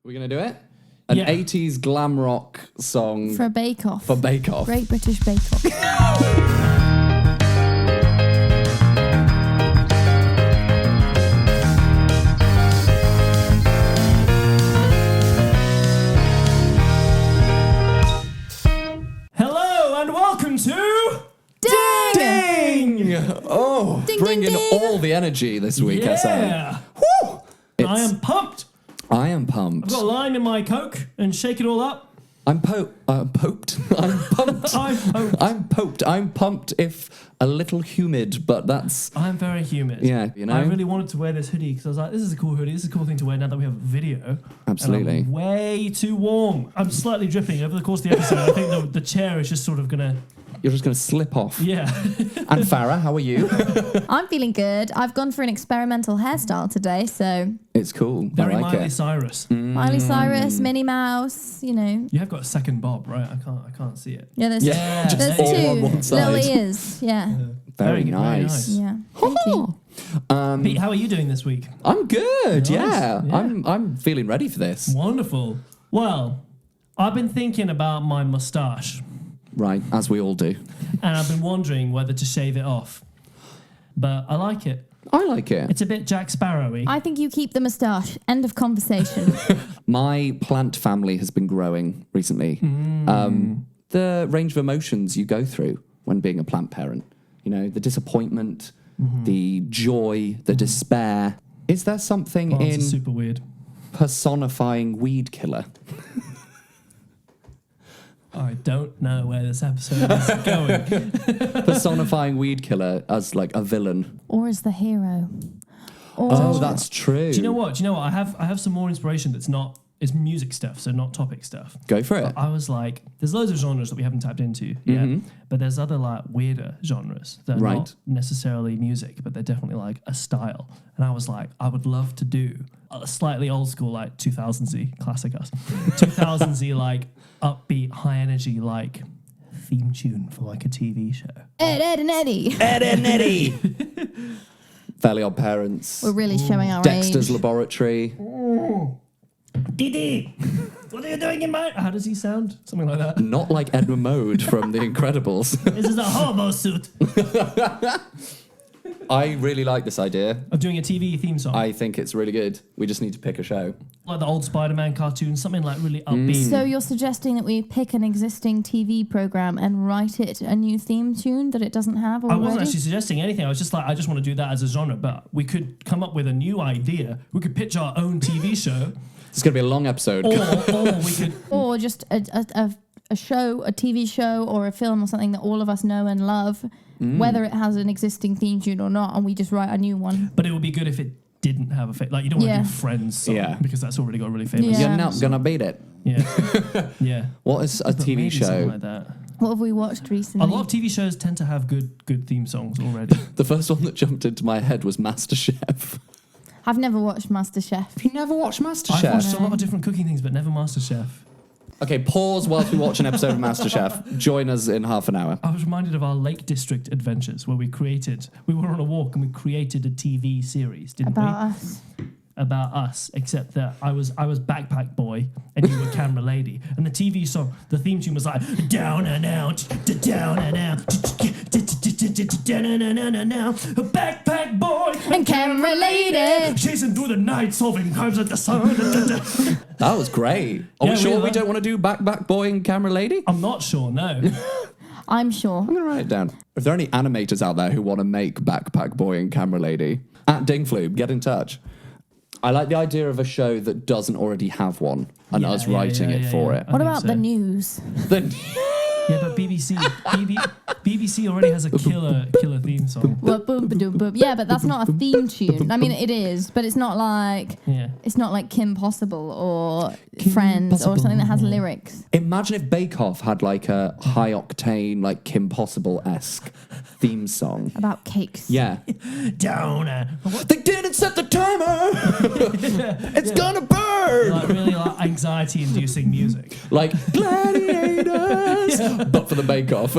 We're going to do it? An 80s glam rock song. For a bake-off. For bake-off. Great British bake-off. Hello and welcome to Ding! Oh, Ding, bringing ding, ding. all the energy this week, Ehsaan. Yeah. Woo! I am pumped. I am pumped. I've got a lime in my Coke and shake it all up. I'm poped. I'm pumped. I'm pumped. I'm poped. I'm pumped if a little humid, but that's... I'm very humid. Yeah, you know? I really wanted to wear this hoodie because I was like, this is a cool hoodie. This is a cool thing to wear now that we have video. Absolutely. And I'm way too warm. I'm slightly dripping over the course of the episode. I think the chair is just sort of going to... You're just going to slip off. Yeah. And Farah, how are you? I'm feeling good. I've gone for an experimental hairstyle today, so... It's cool. Very I like Miley it. Cyrus. Miley Cyrus, Minnie Mouse, you know. You have got a second bob, right? I can't see it. Yeah, there's, Yeah, there's all two on one side. little ears. Yeah. Very good, nice. Yeah. Thank you. Pete, how are you doing this week? I'm good, Nice, yeah. yeah. I'm feeling ready for this. Wonderful. Well, I've been thinking about my moustache. Right, as we all do. And I've been wondering whether to shave it off. But I like it. I like it. It's a bit Jack Sparrow-y. I think you keep the moustache. End of conversation. My plant family has been growing recently. The range of emotions you go through when being a plant parent. You know, the disappointment, the joy, the despair. Is there something Plants in are super weird. personifying weed killer? I don't know where this episode is going. Personifying weed killer as like a villain. Or as the hero. Or Oh, that's true. Do you know what? I have some more inspiration that's not... It's music stuff, so not topic stuff. Go for it. I was like, there's loads of genres that we haven't tapped into yet, but there's other like weirder genres that are Right. not necessarily music, but they're definitely like a style. And I was like, I would love to do a slightly old school, like 2000s-y, classic us, 2000s-y, like upbeat, high energy, like theme tune for like a TV show. Ed and Eddie. Ed and Eddie. Fairly Odd Parents. We're really showing our Dexter's age. Laboratory. Didi, what are you doing in my... How does he sound? Something like that. Not like Edward Mode from The Incredibles. This is a hobo suit. I really like this idea. Of doing a TV theme song. I think it's really good. We just need to pick a show. Like the old Spider-Man cartoon, something like really upbeat. So you're suggesting that we pick an existing TV program and write it a new theme tune that it doesn't have I already? wasn't actually suggesting anything. I was just like, I just want to do that as a genre, but we could come up with a new idea. We could pitch our own TV show, It's going to be a long episode. or we could... Or just a show, a TV show or a film or something that all of us know and love, whether it has an existing theme tune or not, and we just write a new one. But it would be good if it didn't have a... Like, you don't want to Yeah. do Friends song, Yeah. because that's already got really famous. Yeah. You're not going to beat it. Yeah. Yeah. What is a But TV maybe something show? like that. What have we watched A recently? lot of TV shows tend to have good theme songs already. The first one that jumped into my head was MasterChef. I've never watched MasterChef. Have you never watched I've MasterChef? watched a lot of different cooking things, but never MasterChef. Okay, pause whilst we watch an episode of MasterChef. Join us in half an hour. I was reminded of our Lake District adventures where we were on a walk and we created a TV series, didn't About we? us. About us, except that I was backpack boy and you were camera lady, and the TV song, the theme tune was like down and out, down and out, down and out, backpack boy And camera lady. chasing through the night, solving crimes at the sun. That was great. Are Yeah, we sure we we don't want to do Backpack Boy and Camera Lady? I'm not sure, no. I'm sure. I'm going to write it down. If there are any animators out there who want to make Backpack Boy and Camera Lady, at Dingflube, get in touch. I like the idea of a show that doesn't already have one and us writing it for it. I What think about so. the news? Then Yeah, but BBC already has a killer theme song. Well, boom, ba-doom, boom. Yeah, but that's not a theme tune. I mean, it is, but it's not like Yeah. Kim Possible or Kim Friends or Possible. something that has lyrics. imagine if Bake Off had like a high octane, like Kim Possible-esque theme song. About cakes. Yeah. Down and They didn't set the timer. It's gonna burn. like really like anxiety-inducing music. Like Gladiators, but for the Bake Off.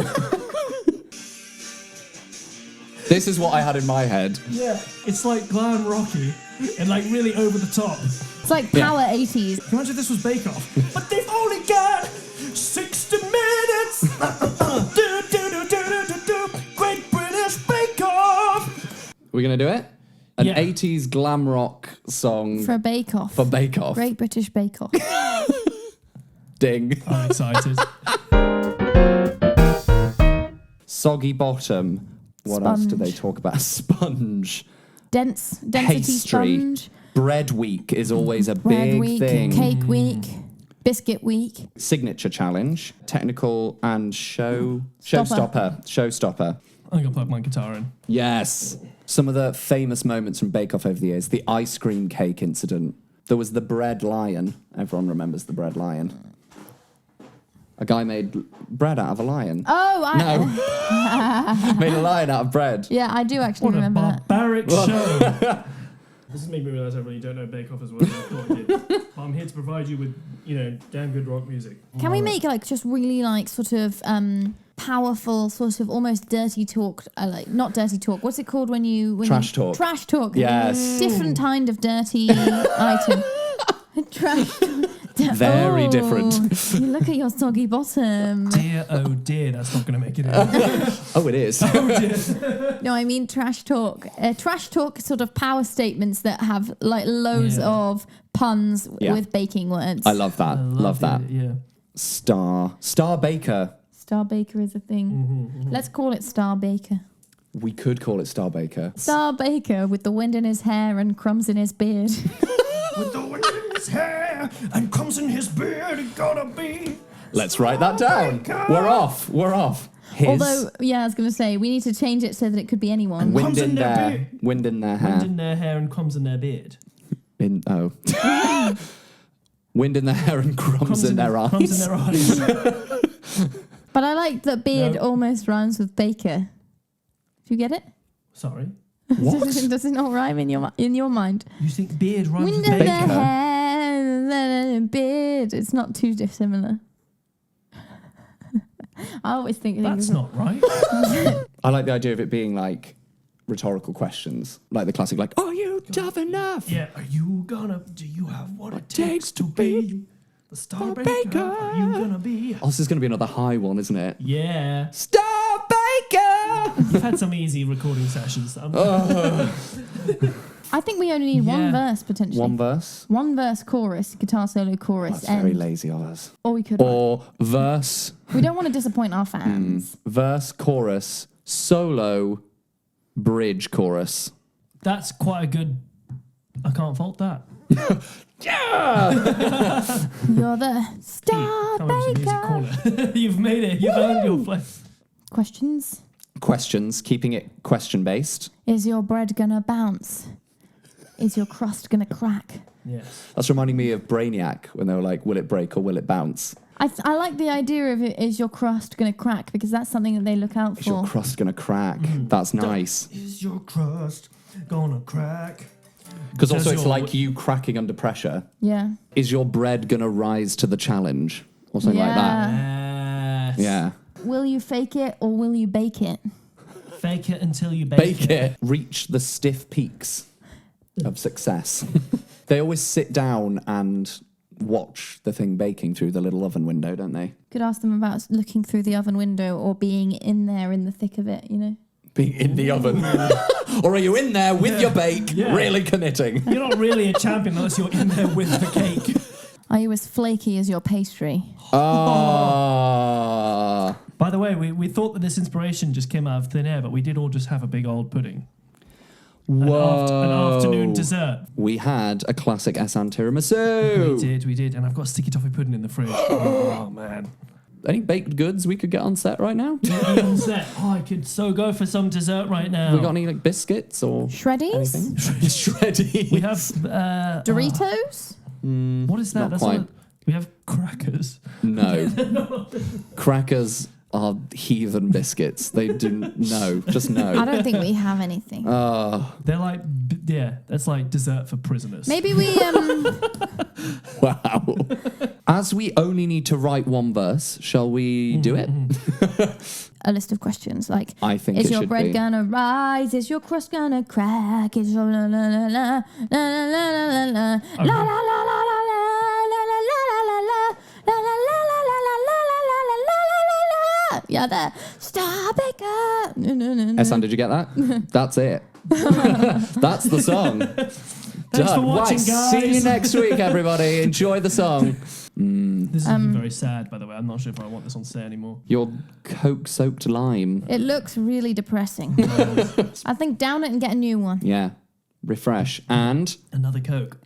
This is what I had in my head. Yeah, it's like glam rocky and like really over the top. It's like Power 80s. Can you imagine this was Bake Off? But they've only got 60 minutes. Great British Bake Off. We're going to do it? An Yeah. 80s glam rock song For Bake Off. for Bake Off. Great British Bake Off. Ding. I'm excited. Soggy bottom. What else do they talk about? Sponge. Density Pastry. sponge. Bread week is always a Bread big week. thing. Cake week. Biscuit week. Signature challenge. Technical and Stopper. Showstopper. I'm going to plug my guitar in. Yes. Some of the famous moments from Bake Off over the years. The ice cream cake incident. There was the bread lion. Everyone remembers the bread lion. A guy made bread out of a lion. Oh, Made a lion out of bread. Yeah, I do actually What a remember that. barbaric show. This has made me realise I really don't know Bake Off as well as I thought I did. But I'm here to provide you with, damn good rock music. Can we make like just really like sort of powerful, sort of almost dirty talk? Like not dirty talk. What's it called when Trash talk. Trash talk. Yes. Different kind of dirty item. Trash. Very different. You look at your soggy bottom. Dear, oh dear, that's not going to make it in. Oh, it is. No, I mean trash talk. Trash talk sort of power statements that have like loads of puns with baking words. I love that. Love that. Yeah. Star Baker. Star Baker is a thing. Let's call it Star Baker. We could call it Star Baker. Star Baker with the wind in his hair and crumbs in his beard. With the wind in his hair and crumbs in his beard, it gotta be. Let's write that down. We're off. Although, I was going to say, we need to change it so that it could be anyone. Wind in their their beard. wind in their hair. Wind in their hair and crumbs in their beard. Wind in their hair and crumbs in their eyes. Crumbs in their eyes. But I like that beard almost rhymes with baker. Do you get it? Sorry. What? Does it not rhyme in your mind? You think beard rhymes Wind with in baker? their hair and beard. It's not too dissimilar. I always think That's not right. I like the idea of it being like rhetorical questions, like the classic, like, "Are you tough enough?" Yeah. Do you have what it takes to be the Star Baker? Are you gonna be? Oh, this is going to be another high one, isn't it? Yeah. Star Baker. You've had some easy recording sessions. I think we only need one verse potentially. One verse. One verse chorus, guitar solo chorus, That's very lazy of us. Or we could. Or verse. We don't want to disappoint our fans. Verse, chorus, solo, bridge, chorus. That's quite a good. I can't fault that. Yeah. You're the Star Come into Music Baker. Corner. You've made it. You've earned your place. Questions? Questions, keeping it question based. Is your bread gonna bounce? Is your crust gonna crack? Yes. That's reminding me of Brainiac when they were like, "Will it break or will it bounce?" I like the idea of it. Is your crust gonna crack? Because that's something that they look out Is your for. crust gonna crack? That's nice. Is your crust gonna crack? Because also Does it's your- like you cracking under pressure. Yeah. Is your bread gonna rise to the challenge or something like that? Yes. Yeah. Will you fake it or will you bake it? Fake it until you bake it. Reach the stiff peaks of success. They always sit down and watch the thing baking through the little oven window, don't they? Could ask them about looking through the oven window or being in there in the thick of it, you know? Being in the oven. Or are you in there with your bake, really committing? You're not really a champion unless you're in there with the cake. Are you as flaky as your pastry? Ah. By the way, we thought that this inspiration just came out of thin air, but we did all just have a big old pudding. Whoa. An afternoon dessert. We had a classic Ehsaan tiramisu. We did. And I've got sticky toffee pudding in the fridge. Oh, man. Any baked goods we could get on set right now? On set. Oh, I could so go for some dessert right now. We got any like biscuits or Shreddies? anything? Shreddies. We have... Doritos? what is that? Not That's quite. not- we have crackers. No. Crackers are heathen biscuits. They do just no. I don't think we have anything. They're like, that's like dessert for prisoners. Maybe we Wow. As we only need to write one verse, shall we do it? a list of questions like, I think is it your should bread be. gonna rise? Is your crust gonna crack? Is your la la la la la la la la la la la la la la la. Yeah, there. Star Baker. Ehsaan, did you get that? That's it. That's the song. Thanks for watching, guys. See you next week, everybody. Enjoy the song. This is looking very sad, by the way. I'm not sure if I want this on set anymore. Your Coke-soaked lime. It looks really depressing. I think down it and get a new one. Yeah. Refresh. And... Another Coke.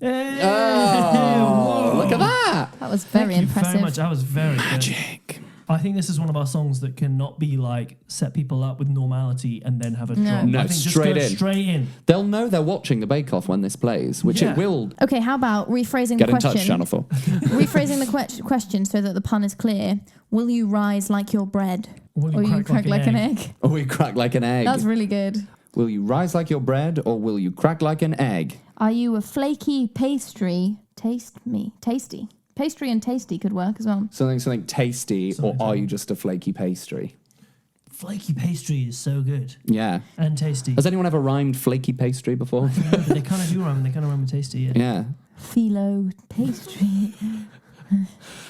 Hey! Oh, look at that. That was very Thank you impressive. very much. That was very good. Magic. I think this is one of our songs that cannot be like set people up with normality and then have a drop. No, I think straight just go in. straight in. They'll know they're watching the Bake Off when this plays, which Yeah. it will. Okay, how about rephrasing Get the in question? touch, Channel 4. Rephrasing the question so that the pun is clear. Will you rise like your bread? Will Or you crack like an egg? Or we crack like an egg. That's really good. Will you rise like your bread or will you crack like an egg? Are you a flaky pastry? Tasty. Pastry and tasty could work as well. Something tasty, Something or are you just a flaky pastry? Flaky pastry is so good Yeah. and tasty. Has anyone ever rhymed flaky pastry before? No, but they kind of do rhyme. They kind of rhyme with tasty. Yeah. Yeah. Filo pastry.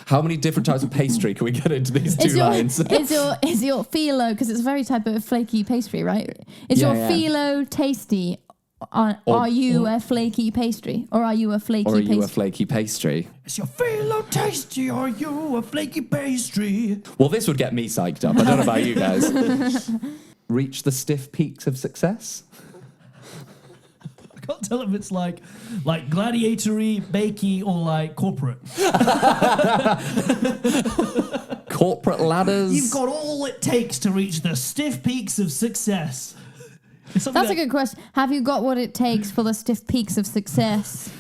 How many different types of pastry can we get into these two lines? Is your filo, because it's a very type of flaky pastry, right? Is Yeah, your yeah. filo tasty? Are you a flaky pastry? Or are you a flaky Or are pastry? you a flaky pastry? Is your filo tasty? Are you a flaky pastry? Well, this would get me psyched up. I don't know about you guys. Reach the stiff peaks of success? I can't tell if it's like gladiatory, bakey, or like corporate. Corporate ladders? You've got all it takes to reach the stiff peaks of success. That's a good question. Have you got what it takes for the stiff peaks of success?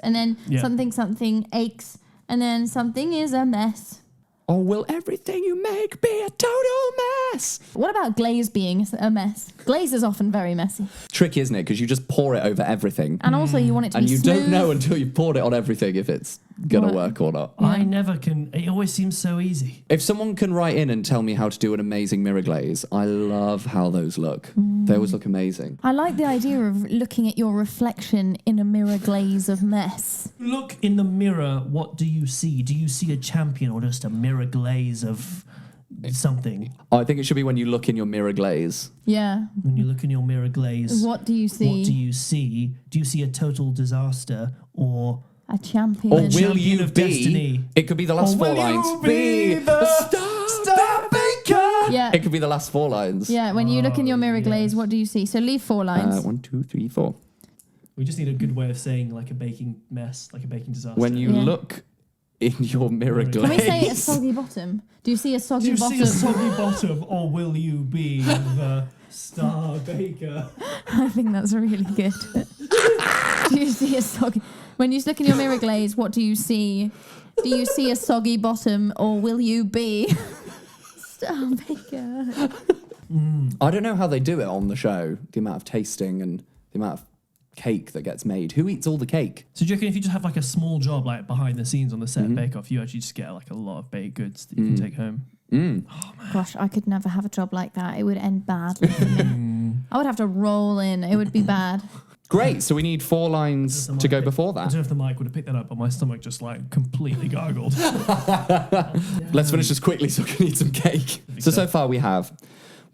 And then something aches, and then something is a mess. Or will everything you make be a total mess? What about glaze being a mess? Glaze is often very messy. Tricky, isn't it? Because you just pour it over everything. And also you want it to And be you smooth. don't know until you've poured it on everything if it's going to work or not. I never can. It always seems so easy. If someone can write in and tell me how to do an amazing mirror glaze, I love how those look. They always look amazing. I like the idea of looking at your reflection in a mirror glaze of mess. Look in the mirror. What do you see? Do you see a champion or just a mirror glaze of something? I think it should be when you look in your mirror glaze. Yeah. When you look in your mirror glaze, What do you see? what do you see? Do you see a total disaster or A champion. Or will champion you of be? destiny? It could be the last Or four will you lines. be the Star Baker? Yeah. It could be the last four lines. Yeah, when you look in your mirror glaze, what do you see? So leave 4 lines. 1, 2, 3, 4. We just need a good way of saying like a baking mess, like a baking disaster. When you look in your mirror glaze. Can we say a soggy bottom? Do you see a do soggy you bottom? see a soggy bottom, or will you be the Star Baker? I think that's really good. Do you see a soggy... When you look in your mirror glaze, what do you see? Do you see a soggy bottom, or will you be Star Baker? I don't know how they do it on the show. The amount of tasting and the amount of cake that gets made. Who eats all the cake? So do you reckon if you just have like a small job like behind the scenes on the set of Bake Off, you actually just get like a lot of baked goods that you can take home? Gosh, I could never have a job like that. It would end badly for me. I would have to roll in. It would be bad. Great, so we need 4 lines to go before I don't that. know if the mic would have picked that up, but my stomach just like completely gargled. Let's finish this quickly so we can eat some cake. So far we have,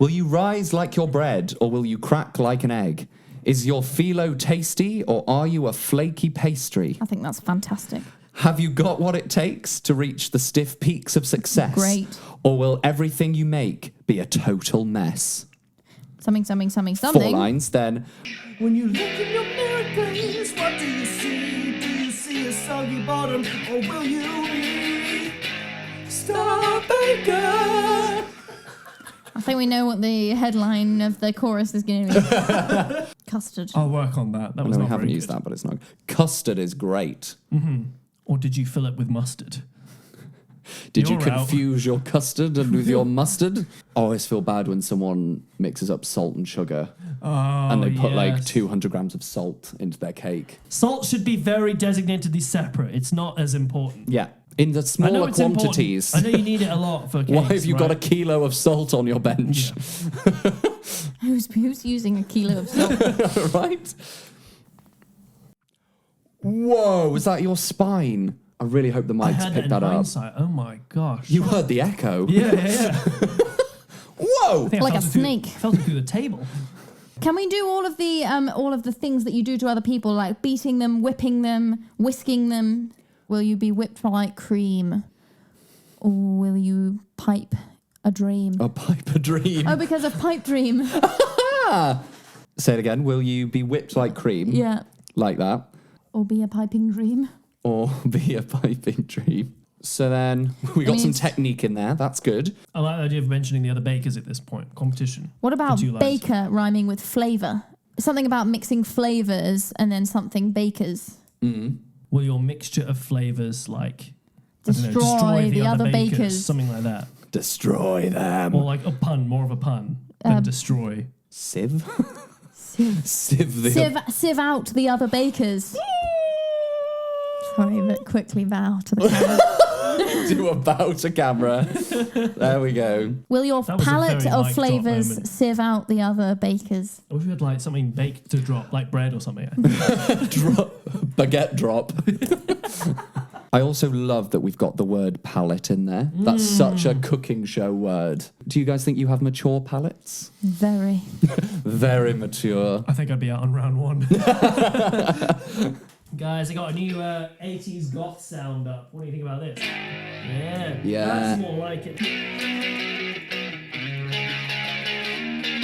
will you rise like your bread or will you crack like an egg? Is your filo tasty or are you a flaky pastry? I think that's fantastic. Have you got what it takes to reach the stiff peaks of success? Great. Or will everything you make be a total mess? Something. 4 lines, then. When you look in your mirror glaze, what do you see? Do you see a soggy bottom, or will you be Star Baker? I think we know what the headline of the chorus is going to be. Custard. I'll work on that. That was No, we not haven't very used good. that, but it's not. Custard is great. Or did you fill it with mustard? Did You're you confuse your custard and with your mustard? I always feel bad when someone mixes up salt and sugar and they put like 200 grams of salt into their cake. Salt should be very designatedly separate. It's not as important. Yeah. In the I know smaller it's important. quantities. I know you need it a lot for cakes. Why have you got a right? kilo of salt on your bench? Who's using a kilo of salt? Right? Whoa, was that your spine? I really hope the I mics had that picked in that up. hindsight. Oh my gosh. You heard the echo. Yeah. Whoa! I think I Like a felt it through- snake. Felt it through the table. Can we do all of the things that you do to other people, like beating them, whipping them, whisking them? Will you be whipped like cream, or will you pipe a dream? A pipe a dream. Oh, because of pipe dream. Say it again. Will you be whipped like cream? Yeah. Like that. Or be a piping dream. Or be a piping dream. So then we got some technique in there. That's good. I like the idea of mentioning the other bakers at this point. Competition. What about For 2 lines. baker rhyming with flavour? Something about mixing flavours and then something bakers. Will your mixture of flavors like Destroy the other bakers. something like that, Destroy them. or like a pun, more of a pun than destroy. Sieve? Sieve. Sieve out the other bakers. Sorry, but quickly bow to the camera. Do a bow to camera. There we go. Will your That was a palette very of mic drop flavours moment. sieve out the other bakers? I wish we had like something baked to drop, like bread or something. Baguette drop. I also love that we've got the word palate in there. That's such a cooking show word. Do you guys think you have mature palates? Very. Very mature. I think I'd be out on round 1. Guys, I got a new 80s goth sound up. What do you think about this? Yeah. That's more like it.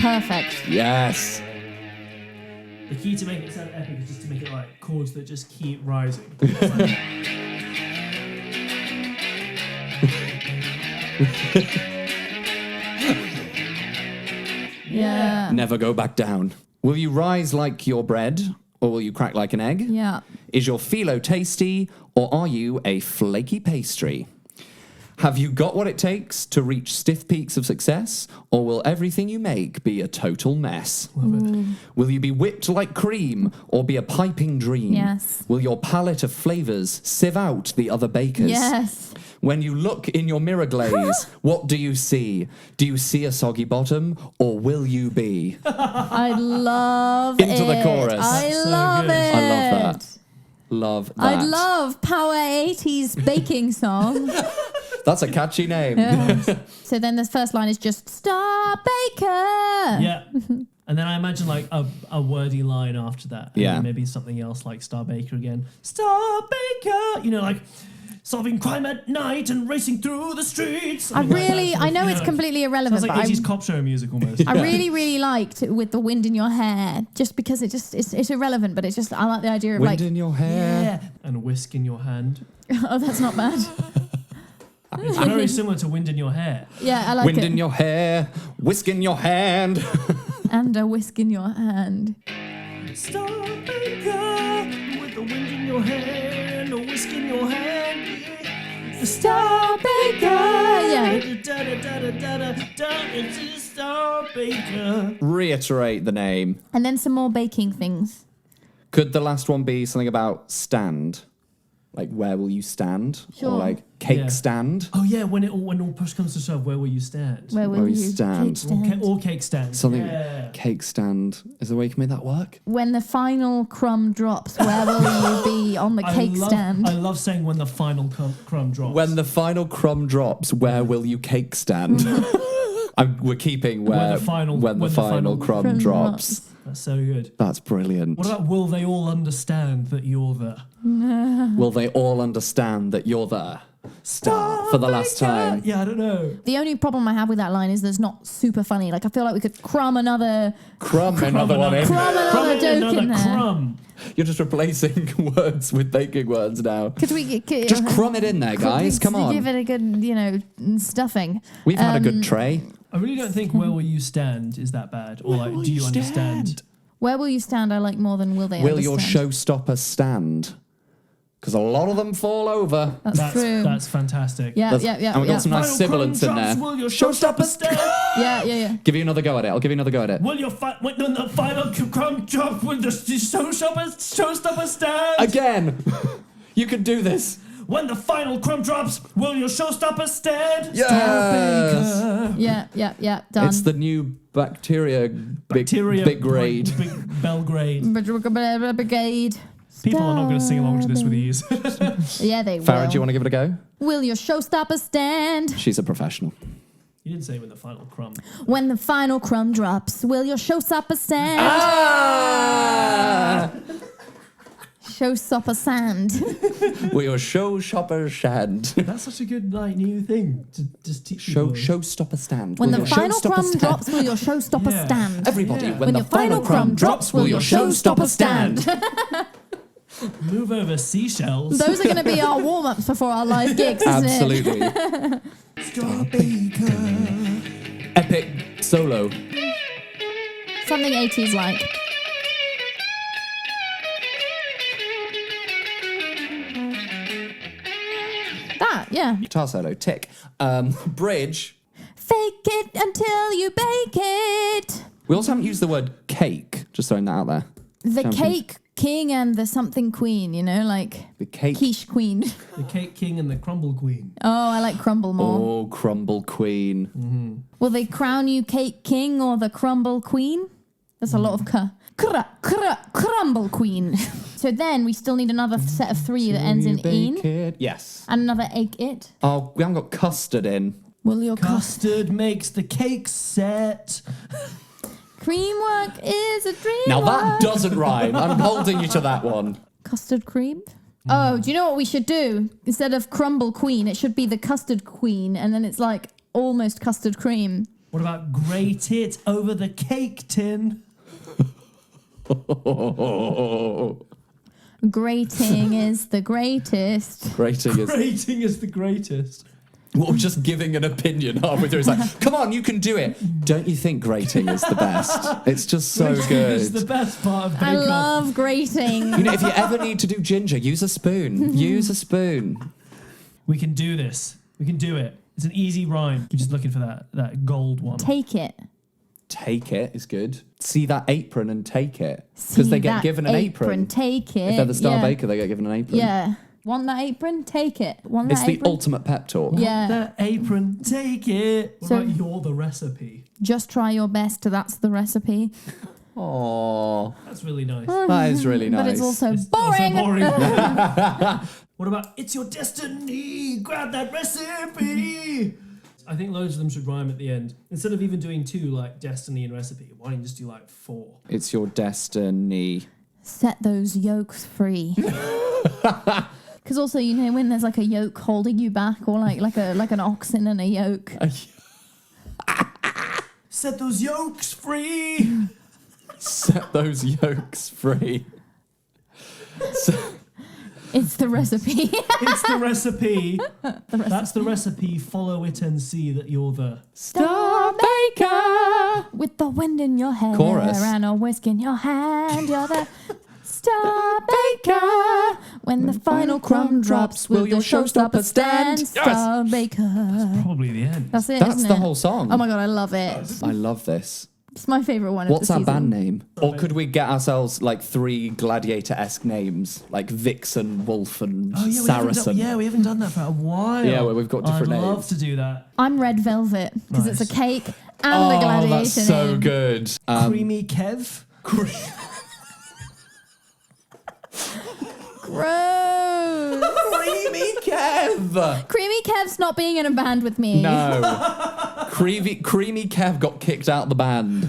Perfect. Yes. The key to make it sound epic is just to make it like chords that just keep rising. Yeah. Never go back down. Will you rise like your bread, or will you crack like an egg? Yeah. Is your filo tasty, or are you a flaky pastry? Have you got what it takes to reach stiff peaks of success, or will everything you make be a total mess? Love it. Will you be whipped like cream, or be a piping dream? Yes. Will your palette of flavours sieve out the other bakers? Yes. When you look in your mirror glaze, what do you see? Do you see a soggy bottom, or will you be? I love it. Into the chorus. I So love good. it. I love that. Love that. I'd love Power 80s baking song. That's a catchy name. Yeah. So then the first line is just Star Baker. Yeah. And then I imagine like a wordy line after that. And Yeah. then maybe something else like Star Baker again. Star Baker! You know, like solving crime at night and racing through the streets. I know You it's completely irrelevant, Sounds like but 80s cop show music almost. I really liked With the Wind in Your Hair, just because it's irrelevant, but it's just, I like the idea of Wind in your hair. Yeah. And a whisk in your hand. oh, that's not bad. It's very similar to Wind in Your Hair. Yeah, I like Wind it. in your hair, whisk in your hand. And a whisk in your hand. Star Baker with the wind in your hair and a whisk in your hand. Star Baker. Yeah. It's a Star Baker. Reiterate the name. And then some more baking things. Could the last one be something about stand? Like, where will you stand? Sure. Or like, cake Yeah. stand? Oh yeah, when all push comes to shove, where will you stand? Where will you stand? cake stand? Or cake stand. Something, Yeah. cake stand. Is there a way you can make that work? When the final crumb drops, where will you be on the cake stand? I love saying when the final crumb drops. When the final crumb drops, where will you cake stand? We're keeping when the final crumb drops. That's so good. That's brilliant. What about will they all understand that you're the Will they all understand that you're the star for the last time? Yeah, I don't know. The only problem I have with that line is there's not super funny. Like, I feel like we could crumb another Crumb another one in. joke in there. Crumb. You're just replacing words with baking words now. Could we Just crumb it in there, guys. Come on. Give it a good, stuffing. We've had a good tray. I really don't think where will you stand is that bad. Or like, do you understand? Where will you stand? I like more than will they Will understand. your showstopper stand? Because a lot of them fall over. That's true. That's fantastic. Yeah. And we've got some nice sibilants in there. Will your showstopper stand? Yeah. Give you another go at it. I'll give you another go at it. Will your when the final crumb drop? Will the showstopper stand? Again! You can do this. When the final crumb drops, will your showstopper stand? Yes! Star Baker. Yeah. Done. It's the new bacteria big grade. Big Belgrade. Brigade. People are not going to sing along to this with ease. Yeah, they will. Farah, do you want to give it a go? Will your showstopper stand? She's a professional. You didn't say when the final crumb. When the final crumb drops, will your showstopper stand? Ah! Showstopper sand. Will your showstopper stand? That's such a good new thing to just teach people. Showstopper stand. When Will the your final showstopper crumb stand? drops, will your showstopper Yeah. stand? Everybody, Yeah. when the final crumb drops, will your showstopper stand? Move over seashells. Those are going to be our warm-ups before our live gigs, isn't Absolutely. Star Baker. Epic solo. it? Something 80s like. That, yeah. Guitar solo, tick. Bridge. Fake it until you bake it. We also haven't used the word cake. Just throwing that out there. The Champion. cake king and the something queen, like The cake. quiche queen. The cake king and the crumble queen. Oh, I like crumble more. Oh, crumble queen. Will they crown you cake king or the crumble queen? That's a lot of crumble queen. So then we still need another set of three that ends in een. It. Yes. And another egg it. Oh, we haven't got custard in. Will your Custard makes the cake set. cream work is a dream Now that work. doesn't rhyme. I'm holding you to that one. Custard cream? Oh, do you know what we should do? Instead of crumble queen, it should be the custard queen, and then it's like almost custard cream. What about grate it over the cake tin? Grating is the greatest. Grating is. Grating is the greatest. Well, just giving an opinion halfway through. It's like, come on, you can do it. Don't you think grating is the best? It's just so It's the good. best part of Bake I Off. love grating. You know, if you ever need to do ginger, use a spoon. Use a spoon. We can do this. We can do it. It's an easy rhyme. You're just looking for that gold one. Take it. Take it is good. See that apron and take it. See Because they get that given an apron. Take it. If they're the star yeah. baker, they get given an apron. Yeah. Want that apron? Take it. Want It's that the apron? ultimate pep talk. Yeah. The apron, take it. What So- about you're the recipe? Just try your best. That's the recipe. Aww. That's really nice. That is really nice. But it's also It's boring. also boring. What about it's your destiny? Grab that recipe. I think loads of them should rhyme at the end. Instead of even doing two, like destiny and recipe, why don't you just do like four? It's your destiny. Set those yolks free. Because also, when there's like a yoke holding you back, or like an oxen and a yoke. Set those yolks free. Set those yolks free. It's the recipe. It's the recipe. That's the recipe. Follow it and see that you're the Star Baker with the wind in your hair Chorus. and a whisk in your hand. You're the Star Baker. When the final crumb drops, will your showstopper stand? Yes. Star Baker. probably the end. That's it. That's isn't the it? whole song. Oh my god, I love it. I love this. It's my favorite one. What's of our the season. band name? Or could we get ourselves like 3 gladiator-esque names? Like Vixen, Wolf, and Saracen. We haven't done that for a while. Yeah, well, we've got different I'd love names. to do that. I'm Red Velvet because it's a Nice. cake and a gladiator that's so name. good. Creamy Kev. Gross. Creamy Kev! Creamy Kev's not being in a band with me. No. Creamy Kev got kicked out the band.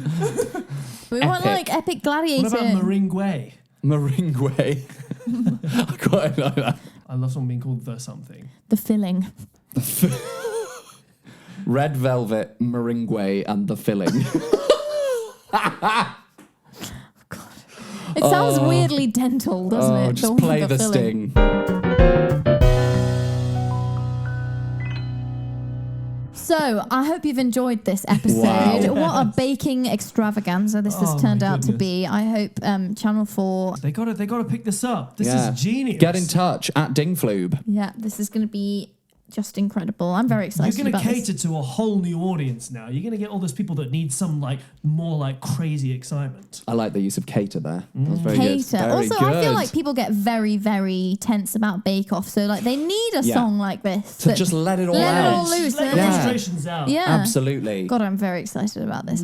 We want Epic. like epic gladiator. What about Meringue? Meringue. I quite like that. I love someone being called the something. The filling. Red Velvet, Meringue, and the filling. It sounds weirdly dental, doesn't it? Just play the filling. sting. So, I hope you've enjoyed this episode. Wow. What a baking extravaganza this has Oh, turned my out to goodness. be. I hope Channel 4... They gotta pick this up. This Yeah. is genius. Get in touch at Dingfloob. Yeah, this is going to be just incredible. I'm very excited You're going about to this. cater to a whole new audience now. You're going to get all those people that need some like more like crazy excitement. I like the use of cater there. That was very Cater. good. Very Also, good. I feel like people get very, very tense about Bake Off, so like they need a Yeah. song like this to just let it all let it out. all loose. Just let and your then- Yeah. frustrations out. Yeah. Absolutely. God, I'm very excited about this.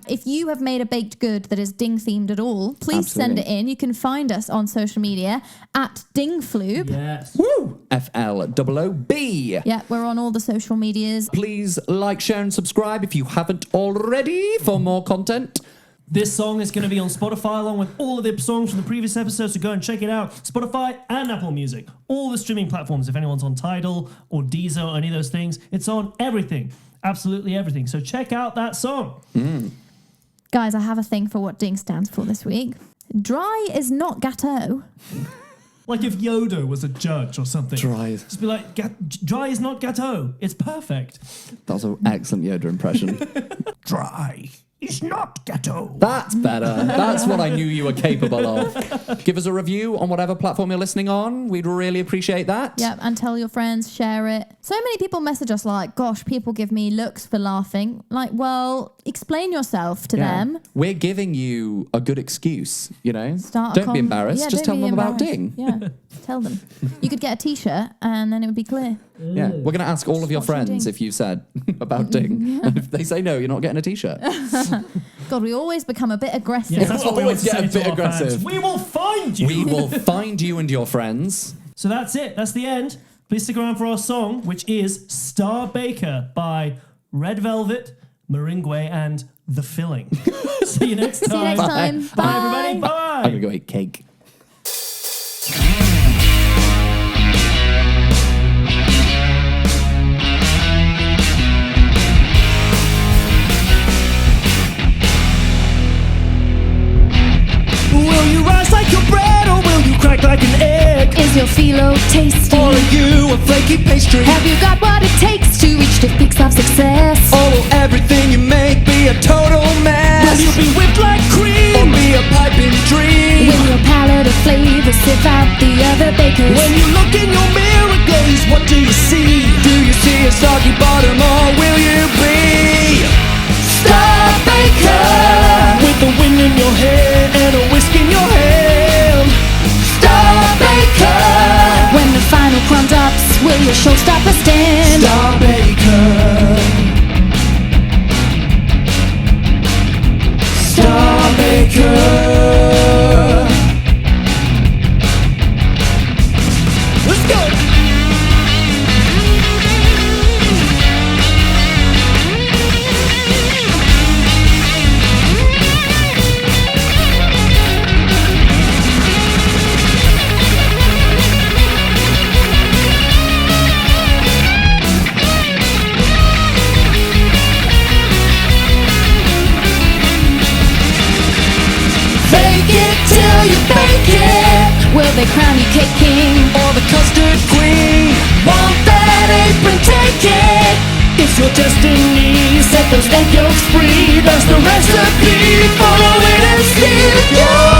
If you have made a baked good that is ding themed at all, please send it Absolutely. in. You can find us on social media at Dingfloob. Yes. Woo! FLOOB. Yeah, we're on all the social medias. Please like, share, and subscribe if you haven't already for more content. This song is going to be on Spotify along with all of the songs from the previous episodes, so go and check it out. Spotify and Apple Music. All the streaming platforms. If anyone's on Tidal or Deezer or any of those things, it's on everything. Absolutely everything. So check out that song. Guys, I have a thing for what Ding stands for this week. Dry is not gâteau. Like if Yoda was a judge or something. Dry. Just be like, dry is not gâteau. It's perfect. That was an excellent Yoda impression. Dry is not gâteau. That's better. That's what I knew you were capable of. Give us a review on whatever platform you're listening on. We'd really appreciate that. Yep, and tell your friends, share it. So many people message us like, gosh, people give me looks for laughing. Like, well, explain yourself to Yeah. them. We're giving you a good excuse, you know? Start a Don't be embarrassed. Yeah, Just don't tell be them about embarrassed. Ding. Yeah, tell them. You could get a t-shirt and then it would be clear. Yeah. We're going to ask all of your Watching friends Ding. if you said about Ding. And if they say no, you're not getting a t-shirt. God, we always become a bit aggressive. Yes, that's what we Always want to get say a bit to our fans. aggressive. We will find you. We will find you and your friends. So that's it. That's the end. Please stick around for our song, which is Star Baker by Red Velvet, Meringue, and The Filling. See you next time. See you next time. Bye, everybody. Bye. I'm going to go eat cake. Will you rise like your bread or will you crack like an egg? Is your philo tasty? Or are you a flaky pastry? Have you got what it takes to reach the peaks of success? Or will everything you make be a total mess? Will you be whipped like cream? Or be a piping dream? Will your palette of flavors sieve out the other bakers? When you look in your mirror glaze, what do you see? Do you see a soggy bottom or will you be Star Baker? With the wind in your hair and a whisk in your hand. Star Baker. When the final crumb drops, will your showstopper stand? Star Baker. Star Baker. Let's go. Bake it till you bake it. Will they crown you cake king? Or the custard queen. Want that apron, take it. It's your destiny. Set those egg yolks free. That's the recipe for a winner's secret.